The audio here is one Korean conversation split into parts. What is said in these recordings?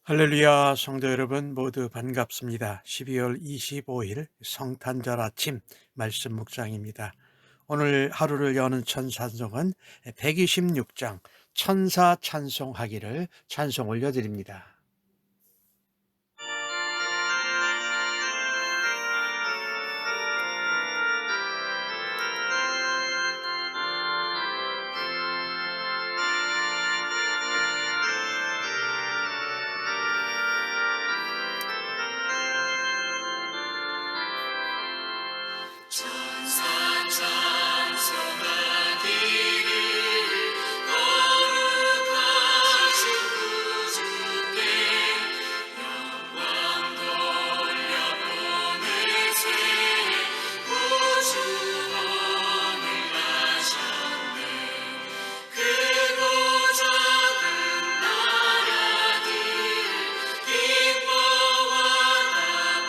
할렐루야, 성도 여러분 모두 반갑습니다. 12월 25일 성탄절 아침 말씀 묵상입니다. 오늘 하루를 여는 천찬송은 126장 천사 찬송하기를 찬송 올려드립니다. 천사 찬송하기를 거룩하신 구주께 영광 돌려보내세 구주원을 하셨네. 크고 작은 나라들 기뻐와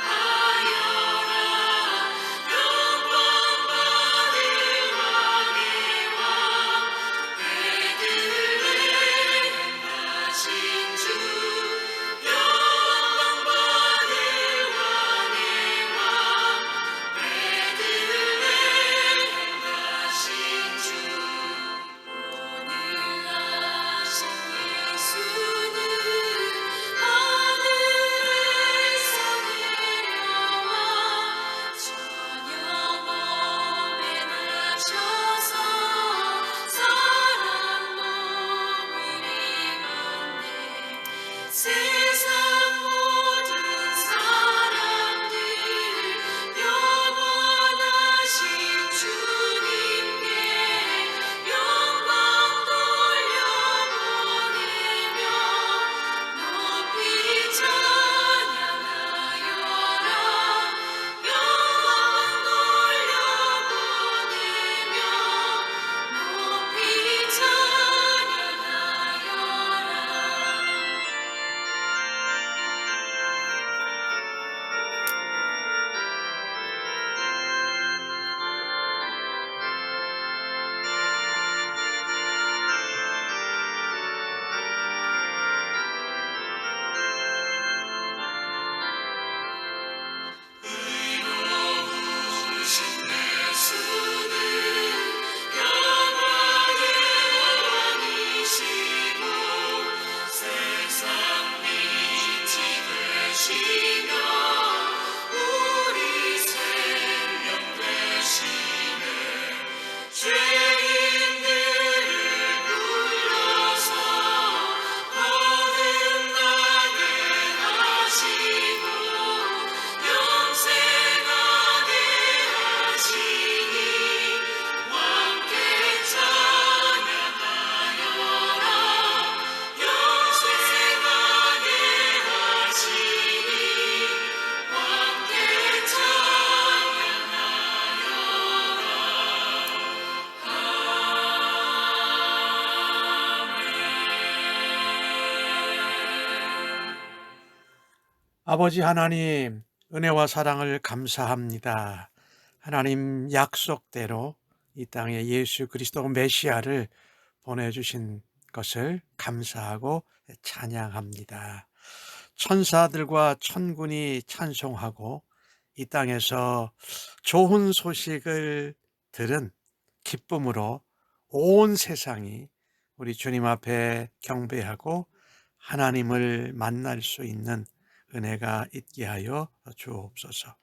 답하여라. 영광 받을 왕의 왕 베들레헴 나신 주. 영광 받을 왕의 왕 베들레헴 나신 주. 오늘 나신 예수는 하늘에서 내려와 저녁 몸에 나셔서 사람 몸을 입었네. 세상 모든 사람들 영원하신 주님께 영광 돌려보내며 높이 찬양하여라. 영광 돌려보내며 높이 의로우신 예수는 영화의 왕이시고 세상 빛이 되시며 우리 생명 되시네. 죄인들을 불러서 거듭나게 하시고 영생하게 하시니 함께 찬양하여라. 영생하게 하시니 함께 아버지 하나님, 은혜와 사랑을 감사합니다. 하나님 약속대로 이 땅에 예수 그리스도 메시아를 보내주신 것을 감사하고 찬양합니다. 천사들과 천군이 찬송하고 이 땅에서 좋은 소식을 들은 기쁨으로 온 세상이 우리 주님 앞에 경배하고 하나님을 만날 수 있는 은혜가 있게 하여 주옵소서.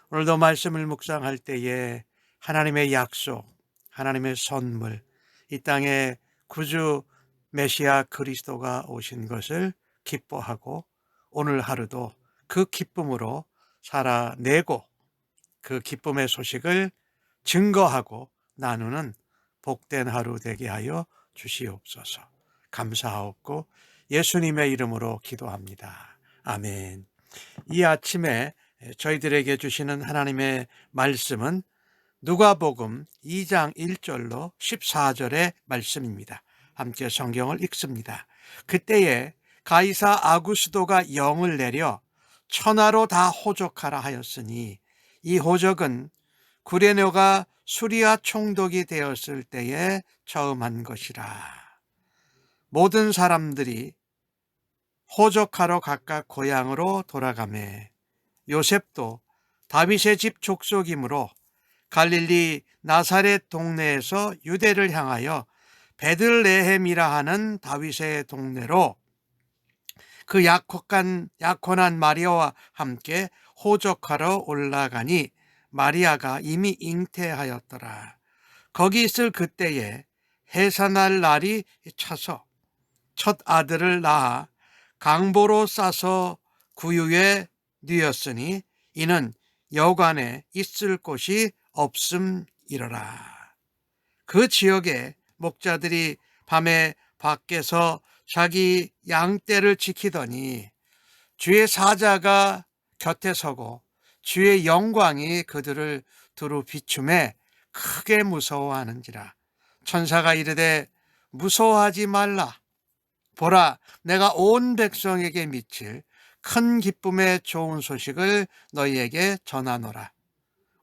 오늘도 말씀을 묵상할 때에 하나님의 약속, 하나님의 선물, 이 땅에 구주 메시아 그리스도가 오신 것을 기뻐하고 오늘 하루도 그 기쁨으로 살아내고 그 기쁨의 소식을 증거하고 나누는 복된 하루 되게 하여 주시옵소서. 감사하옵고 예수님의 이름으로 기도합니다. 아멘. 이 아침에 저희들에게 주시는 하나님의 말씀은 누가복음 2장 1절로 14절의 말씀입니다. 함께 성경을 읽습니다. 그때에 가이사 아구스도가 영을 내려 천하로 다 호적하라 하였으니 이 호적은 구레네가 수리아 총독이 되었을 때에 처음 한 것이라. 모든 사람들이 호적하러 각각 고향으로 돌아가매 요셉도 다윗의 집 족속이므로 갈릴리 나사렛 동네에서 유대를 향하여 베들레헴이라 하는 다윗의 동네로 그 약혼한 마리아와 함께 호적하러 올라가니 마리아가 이미 잉태하였더라. 거기 있을 그때에 해산할 날이 차서 첫 아들을 낳아 강보로 싸서 구유에 뉘었으니 이는 여관에 있을 곳이 없음이러라. 그 지역에 목자들이 밤에 밖에서 자기 양떼를 지키더니 주의 사자가 곁에 서고 주의 영광이 그들을 두루 비춤에 크게 무서워하는지라. 천사가 이르되 무서워하지 말라. 보라, 내가 온 백성에게 미칠 큰 기쁨의 좋은 소식을 너희에게 전하노라.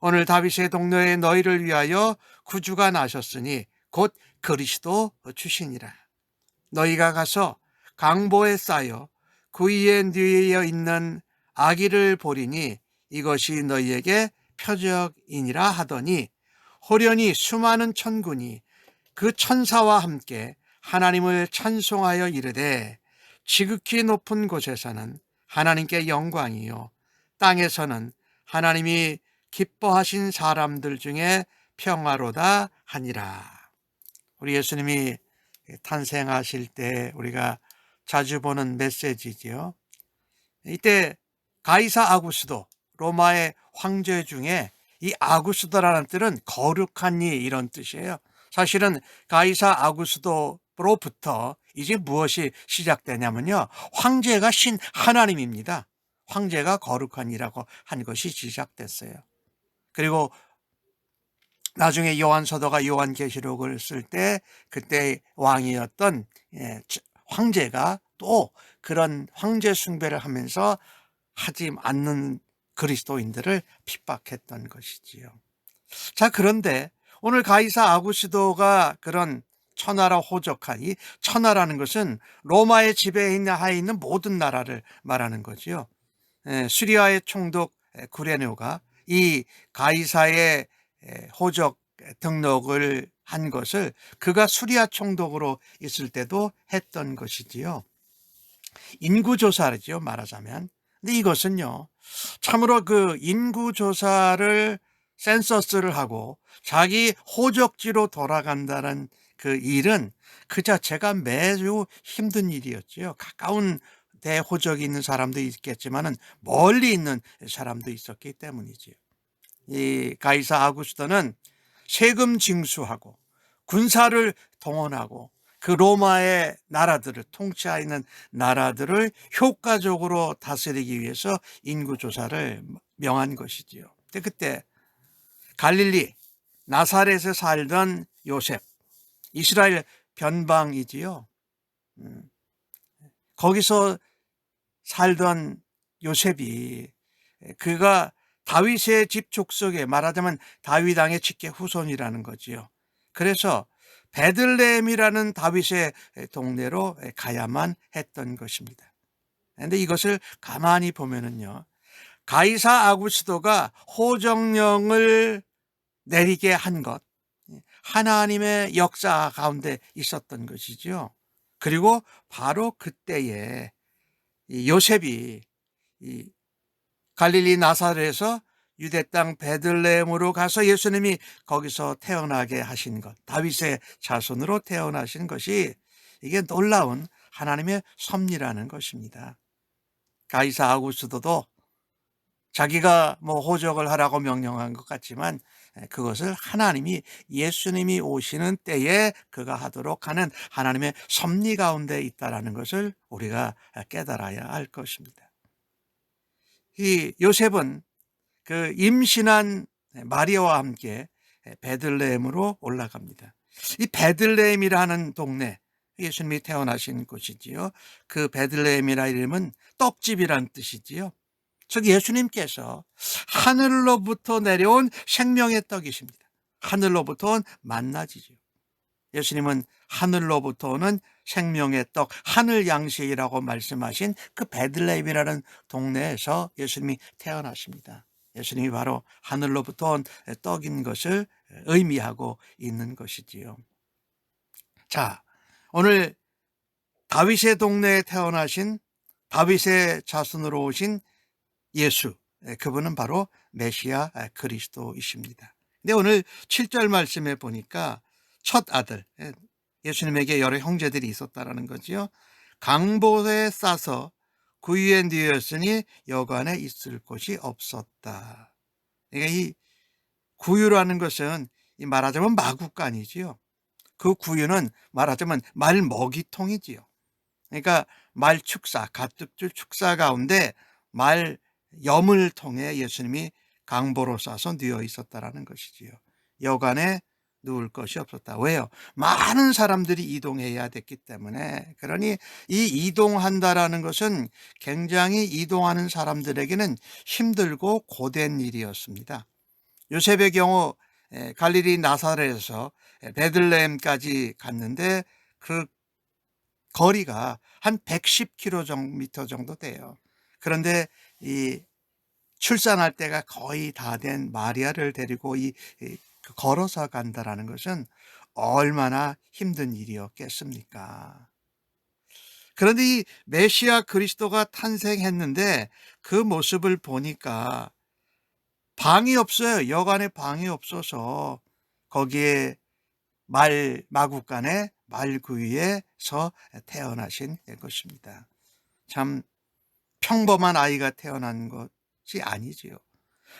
오늘 다윗의 동네에 너희를 위하여 구주가 나셨으니 곧 그리스도 주시니라. 너희가 가서 강보에 쌓여 그 위에 뉘어 있는 아기를 보리니 이것이 너희에게 표적이니라 하더니 호련히 수많은 천군이 그 천사와 함께 하나님을 찬송하여 이르되 지극히 높은 곳에서는 하나님께 영광이요 땅에서는 하나님이 기뻐하신 사람들 중에 평화로다 하니라. 우리 예수님이 탄생하실 때 우리가 자주 보는 메시지지요. 이때 가이사 아구스도, 로마의 황제 중에 이 아구스도라는 뜻은 거룩한 이 이런 뜻이에요. 사실은 가이사 아구스도로부터 이제 무엇이 시작되냐면요, 황제가 신 하나님입니다. 황제가 거룩한 이라고 한 것이 시작됐어요. 그리고 나중에 요한서도가 요한계시록을 쓸 때 그때 왕이었던 황제가 또 그런 황제 숭배를 하면서 하지 않는 그리스도인들을 핍박했던 것이지요. 자, 그런데 오늘 가이사 아구스도가 그런 천하라 호적한, 이 천하라는 것은 로마의 지배하에 있는 모든 나라를 말하는 거지요. 수리아의 총독 구레뇨가 이 가이사의 호적 등록을 한 것을 그가 수리아 총독으로 있을 때도 했던 것이지요. 인구조사죠, 말하자면. 근데 이것은요, 참으로 그 인구조사를 센서스를 하고 자기 호적지로 돌아간다는 그 일은 그 자체가 매우 힘든 일이었지요. 가까운 대호적이 있는 사람도 있겠지만은 멀리 있는 사람도 있었기 때문이지요. 이 가이사 아구스토는 세금 징수하고 군사를 동원하고 그 로마의 나라들을 통치하는 나라들을 효과적으로 다스리기 위해서 인구조사를 명한 것이지요. 근데 그때 갈릴리 나사렛에 살던 요셉, 이스라엘 변방이지요. 거기서 살던 요셉이 그가 다윗의 집 족속에, 말하자면 다윗 왕의 직계 후손이라는 거지요. 그래서 베들레헴이라는 다윗의 동네로 가야만 했던 것입니다. 그런데 이것을 가만히 보면은요, 가이사 아구스도가 호정령을 내리게 한 것, 하나님의 역사 가운데 있었던 것이죠. 그리고 바로 그때에 요셉이 갈릴리 나사렛에서 유대 땅 베들레헴으로 가서 예수님이 거기서 태어나게 하신 것, 다윗의 자손으로 태어나신 것이 이게 놀라운 하나님의 섭리라는 것입니다. 가이사 아구스도도 자기가 호적을 하라고 명령한 것 같지만 그것을 하나님이, 예수님이 오시는 때에 그가 하도록 하는 하나님의 섭리 가운데 있다는 것을 우리가 깨달아야 할 것입니다. 이 요셉은 그 임신한 마리아와 함께 베들레헴으로 올라갑니다. 이 베들레헴이라는 동네, 예수님이 태어나신 곳이지요. 그 베들레헴이라 이름은 떡집이란 뜻이지요. 즉 예수님께서 하늘로부터 내려온 생명의 떡이십니다. 하늘로부터 온 만나지죠. 예수님은 하늘로부터 오는 생명의 떡, 하늘 양식이라고 말씀하신 그 베들레헴이라는 동네에서 예수님이 태어나십니다. 예수님이 바로 하늘로부터 온 떡인 것을 의미하고 있는 것이지요. 자, 오늘 다윗의 동네에 태어나신 다윗의 자손으로 오신 예수, 그분은 바로 메시아 그리스도이십니다. 근데 오늘 7절 말씀에 보니까 첫 아들, 예수님에게 여러 형제들이 있었다라는 거지요. 강보에 싸서 구유에 뉘었으니 여관에 있을 곳이 없었다. 그러니까 이 구유라는 것은 이 말하자면 마구간이지요. 그 구유는 말하자면 말 먹이통이지요. 그러니까 말 축사, 가축들 축사 가운데 말 염을 통해 예수님이 강보로 싸서 누워 있었다라는 것이지요. 여간에 누울 것이 없었다. 왜요? 많은 사람들이 이동해야 됐기 때문에. 그러니 이 이동한다라는 것은 굉장히 이동하는 사람들에게는 힘들고 고된 일이었습니다. 요셉의 경우 갈릴리 나사렛에서 베들레헴까지 갔는데 그 거리가 한 110km 정도 돼요. 그런데 이 출산할 때가 거의 다 된 마리아를 데리고 걸어서 간다라는 것은 얼마나 힘든 일이었겠습니까? 그런데 이 메시아 그리스도가 탄생했는데 그 모습을 보니까 방이 없어요. 여간에 방이 없어서 거기에 마구간에 말구유에서 태어나신 것입니다. 참 평범한 아이가 태어난 것이 아니지요.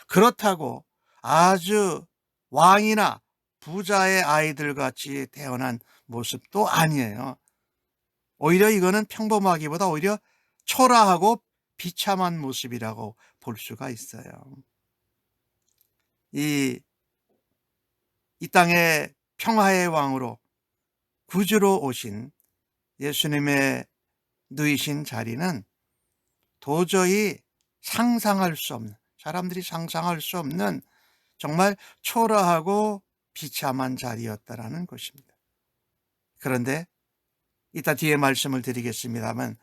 그렇다고 아주 왕이나 부자의 아이들 같이 태어난 모습도 아니에요. 오히려 이거는 평범하기보다 오히려 초라하고 비참한 모습이라고 볼 수가 있어요. 이 땅의 평화의 왕으로 구주로 오신 예수님의 누이신 자리는 도저히 상상할 수 없는, 사람들이 상상할 수 없는 정말 초라하고 비참한 자리였다라는 것입니다. 그런데 이따 뒤에 말씀을 드리겠습니다만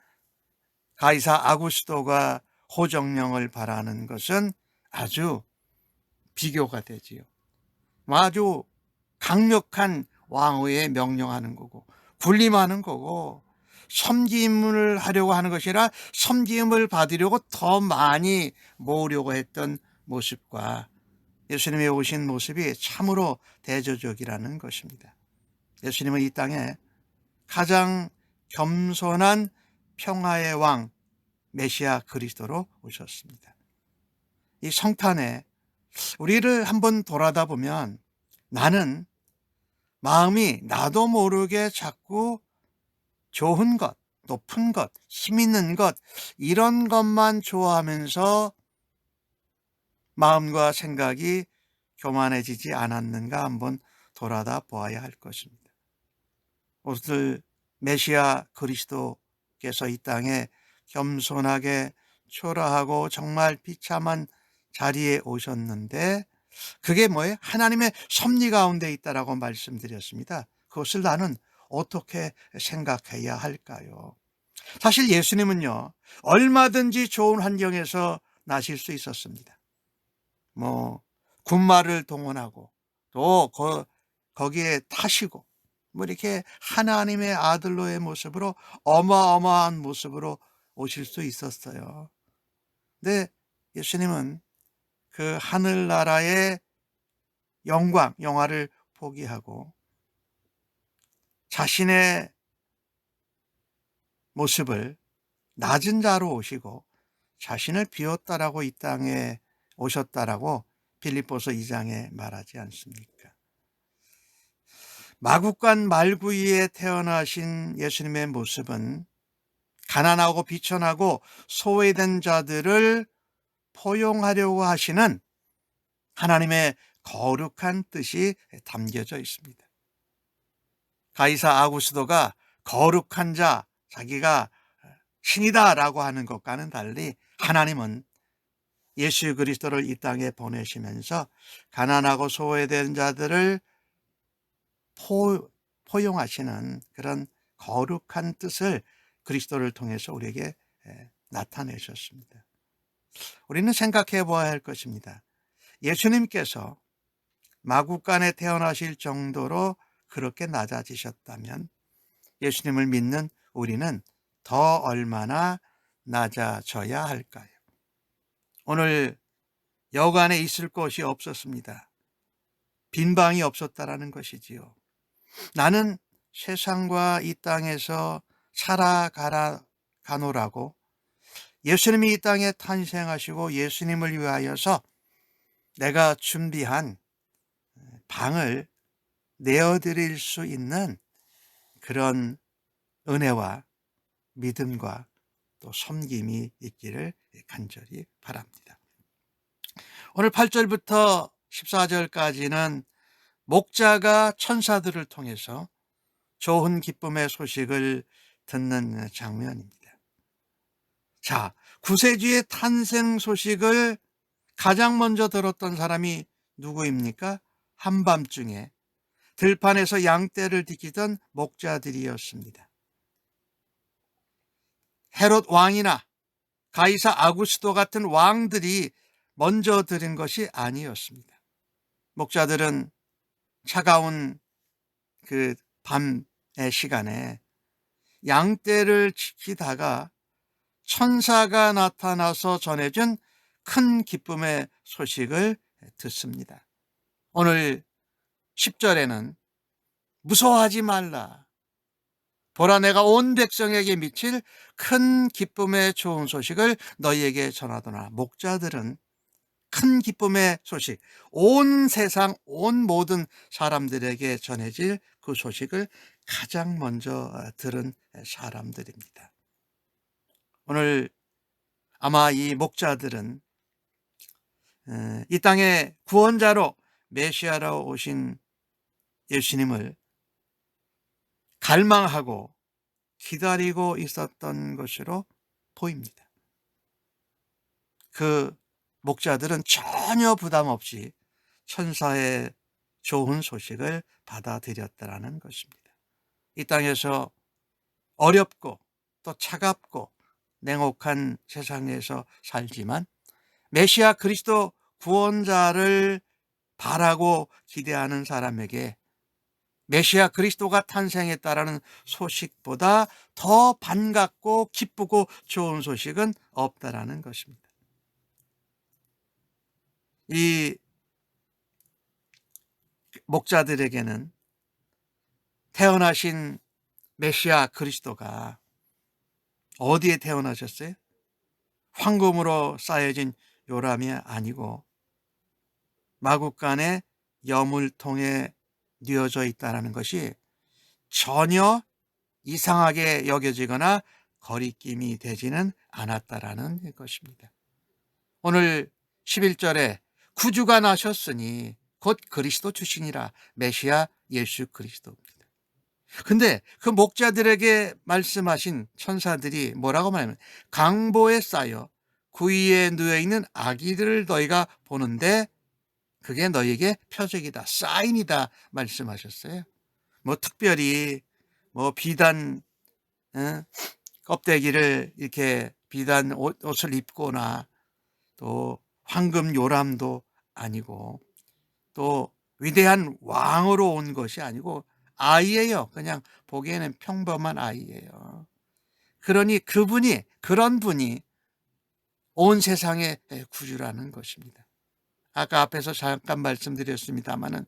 가이사 아구스토가 호정령을 바라는 것은 아주 비교가 되지요. 아주 강력한 왕후에 명령하는 거고 군림하는 거고 섬김을 하려고 하는 것이 아니라 섬김을 받으려고 더 많이 모으려고 했던 모습과 예수님이 오신 모습이 참으로 대조적이라는 것입니다. 예수님은 이 땅에 가장 겸손한 평화의 왕 메시아 그리스도로 오셨습니다. 이 성탄에 우리를 한번 돌아다 보면 나는 마음이 나도 모르게 자꾸 좋은 것, 높은 것, 힘 있는 것 이런 것만 좋아하면서 마음과 생각이 교만해지지 않았는가 한번 돌아다 보아야 할 것입니다. 오늘 메시아 그리스도께서 이 땅에 겸손하게 초라하고 정말 비참한 자리에 오셨는데 그게 뭐예요? 하나님의 섭리 가운데 있다라고 말씀드렸습니다. 그것을 나는 어떻게 생각해야 할까요? 사실 예수님은요, 얼마든지 좋은 환경에서 나실 수 있었습니다. 군마를 동원하고 또 거기에 타시고 이렇게 하나님의 아들로의 모습으로 어마어마한 모습으로 오실 수 있었어요. 근데 예수님은 그 하늘나라의 영화를 포기하고 자신의 모습을 낮은 자로 오시고 자신을 비웠다라고 이 땅에 오셨다라고 빌립보서 2장에 말하지 않습니까? 마구간 말구이에 태어나신 예수님의 모습은 가난하고 비천하고 소외된 자들을 포용하려고 하시는 하나님의 거룩한 뜻이 담겨져 있습니다. 가이사 아구스도가 거룩한 자, 자기가 신이다라고 하는 것과는 달리 하나님은 예수 그리스도를 이 땅에 보내시면서 가난하고 소외된 자들을 포용하시는 그런 거룩한 뜻을 그리스도를 통해서 우리에게 나타내셨습니다. 우리는 생각해 보아야 할 것입니다. 예수님께서 마구간에 태어나실 정도로 그렇게 낮아지셨다면 예수님을 믿는 우리는 더 얼마나 낮아져야 할까요? 오늘 여관에 있을 곳이 없었습니다. 빈 방이 없었다라는 것이지요. 나는 세상과 이 땅에서 살아가노라고 예수님이 이 땅에 탄생하시고 예수님을 위하여서 내가 준비한 방을 내어드릴 수 있는 그런 은혜와 믿음과 또 섬김이 있기를 간절히 바랍니다. 오늘 8절부터 14절까지는 목자가 천사들을 통해서 좋은 기쁨의 소식을 듣는 장면입니다. 자, 구세주의 탄생 소식을 가장 먼저 들었던 사람이 누구입니까? 한밤중에 들판에서 양떼를 지키던 목자들이었습니다. 헤롯 왕이나 가이사 아구스도 같은 왕들이 먼저 들은 것이 아니었습니다. 목자들은 차가운 그 밤의 시간에 양떼를 지키다가 천사가 나타나서 전해준 큰 기쁨의 소식을 듣습니다. 오늘 10절에는 무서워하지 말라. 보라, 내가 온 백성에게 미칠 큰 기쁨의 좋은 소식을 너희에게 전하도나. 목자들은 큰 기쁨의 소식, 온 세상, 온 모든 사람들에게 전해질 그 소식을 가장 먼저 들은 사람들입니다. 오늘 아마 이 목자들은 이 땅의 구원자로 메시아로 오신 예수님을 갈망하고 기다리고 있었던 것으로 보입니다. 그 목자들은 전혀 부담 없이 천사의 좋은 소식을 받아들였다라는 것입니다. 이 땅에서 어렵고 또 차갑고 냉혹한 세상에서 살지만 메시아 그리스도 구원자를 바라고 기대하는 사람에게 메시아 그리스도가 탄생했다라는 소식보다 더 반갑고 기쁘고 좋은 소식은 없다라는 것입니다. 이 목자들에게는 태어나신 메시아 그리스도가 어디에 태어나셨어요? 황금으로 쌓여진 요람이 아니고 마구간에 여물통에 뉘어져 있다는 것이 전혀 이상하게 여겨지거나 거리낌이 되지는 않았다라는 것입니다. 오늘 11절에 구주가 나셨으니 곧 그리스도 주시니라. 메시아 예수 그리스도입니다. 근데 그 목자들에게 말씀하신 천사들이 뭐라고 말하면 강보에 쌓여 구위에 누워있는 아기들을 너희가 보는데 그게 너희에게 표적이다, 사인이다 말씀하셨어요. 뭐 특별히 뭐 비단 껍데기를 이렇게 비단 옷을 입거나 또 황금 요람도 아니고 또 위대한 왕으로 온 것이 아니고 아이예요. 그냥 보기에는 평범한 아이예요. 그러니 그런 분이 온 세상의 구주라는 것입니다. 아까 앞에서 잠깐 말씀드렸습니다마는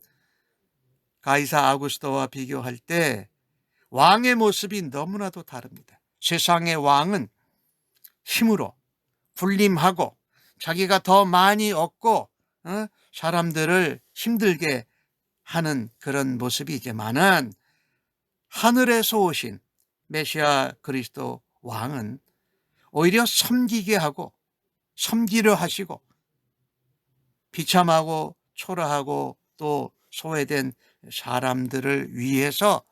가이사 아구스토와 비교할 때 왕의 모습이 너무나도 다릅니다. 세상의 왕은 힘으로 군림하고 자기가 더 많이 얻고 사람들을 힘들게 하는 그런 모습이지만은 하늘에서 오신 메시아 그리스도 왕은 오히려 섬기게 하고 섬기려 하시고 비참하고 초라하고 또 소외된 사람들을 위해서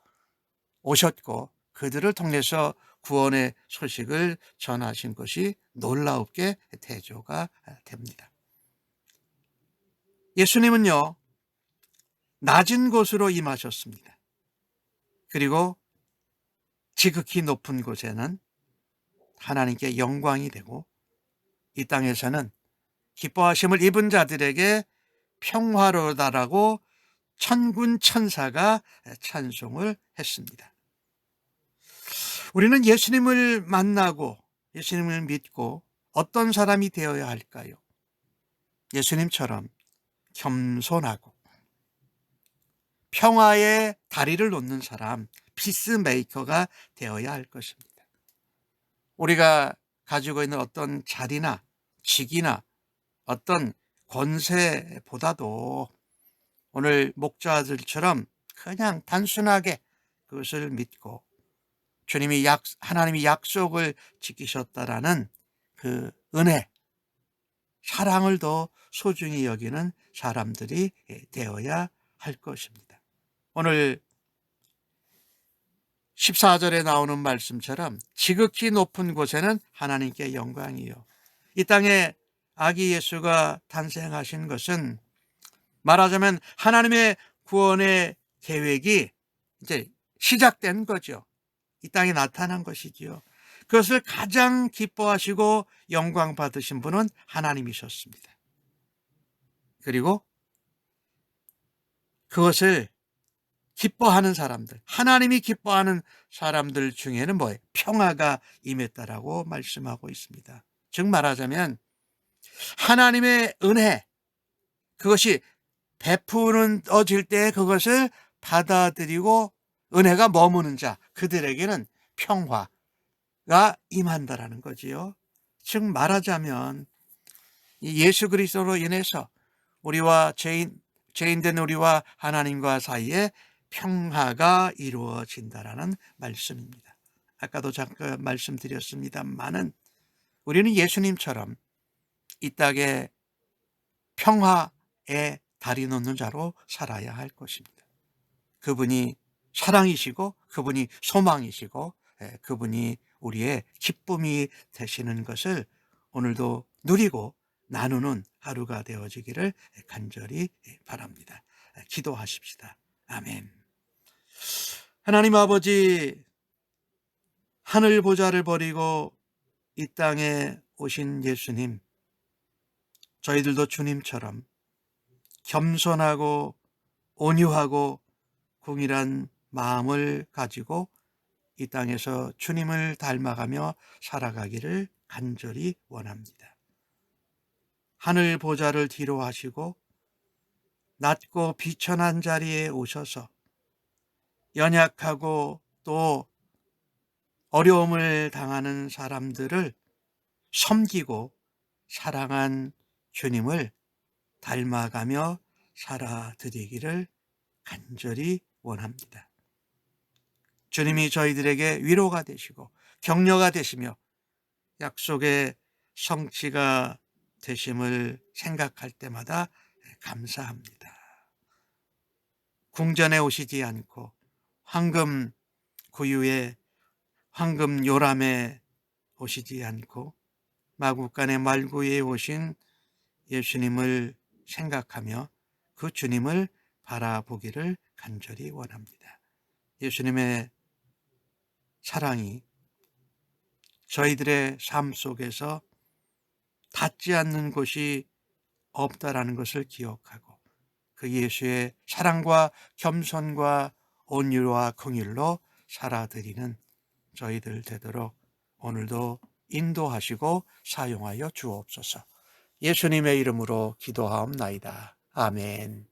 오셨고 그들을 통해서 구원의 소식을 전하신 것이 놀라웁게 대조가 됩니다. 예수님은요, 낮은 곳으로 임하셨습니다. 그리고 지극히 높은 곳에는 하나님께 영광이 되고, 이 땅에서는 기뻐하심을 입은 자들에게 평화로다라고 천군 천사가 찬송을 했습니다. 우리는 예수님을 만나고 예수님을 믿고 어떤 사람이 되어야 할까요? 예수님처럼 겸손하고 평화의 다리를 놓는 사람, 피스메이커가 되어야 할 것입니다. 우리가 가지고 있는 어떤 자리나 직이나 어떤 권세보다도 오늘 목자들처럼 그냥 단순하게 그것을 믿고 하나님이 약속을 지키셨다라는 그 은혜, 사랑을 더 소중히 여기는 사람들이 되어야 할 것입니다. 오늘 14절에 나오는 말씀처럼 지극히 높은 곳에는 하나님께 영광이요. 이 땅에 아기 예수가 탄생하신 것은 말하자면 하나님의 구원의 계획이 이제 시작된 거죠. 이 땅에 나타난 것이지요. 그것을 가장 기뻐하시고 영광 받으신 분은 하나님이셨습니다. 그리고 그것을 기뻐하는 사람들, 하나님이 기뻐하는 사람들 중에는 뭐예요? 평화가 임했다라고 말씀하고 있습니다. 즉 말하자면 하나님의 은혜, 그것이 베풀어질 때 그것을 받아들이고 은혜가 머무는 자, 그들에게는 평화가 임한다라는 거지요. 즉 말하자면 예수 그리스도로 인해서 우리와 죄인된 우리와 하나님과 사이에 평화가 이루어진다라는 말씀입니다. 아까도 잠깐 말씀드렸습니다만은 우리는 예수님처럼 이 땅에 평화에 다리 놓는 자로 살아야 할 것입니다. 그분이 사랑이시고 그분이 소망이시고 그분이 우리의 기쁨이 되시는 것을 오늘도 누리고 나누는 하루가 되어지기를 간절히 바랍니다. 기도하십시다. 아멘. 하나님 아버지, 하늘 보좌를 버리고 이 땅에 오신 예수님, 저희들도 주님처럼 겸손하고 온유하고 궁일한 마음을 가지고 이 땅에서 주님을 닮아가며 살아가기를 간절히 원합니다. 하늘 보좌를 뒤로 하시고 낮고 비천한 자리에 오셔서 연약하고 또 어려움을 당하는 사람들을 섬기고 사랑한 주님을 닮아가며 살아드리기를 간절히 원합니다. 주님이 저희들에게 위로가 되시고 격려가 되시며 약속의 성취가 되심을 생각할 때마다 감사합니다. 궁전에 오시지 않고 황금 구유에 황금 요람에 오시지 않고 마구간의 말구에 오신 예수님을 생각하며 그 주님을 바라보기를 간절히 원합니다. 예수님의 사랑이 저희들의 삶 속에서 닿지 않는 곳이 없다라는 것을 기억하고 그 예수의 사랑과 겸손과 온유와 긍휼로 살아드리는 저희들 되도록 오늘도 인도하시고 사용하여 주옵소서. 예수님의 이름으로 기도하옵나이다. 아멘.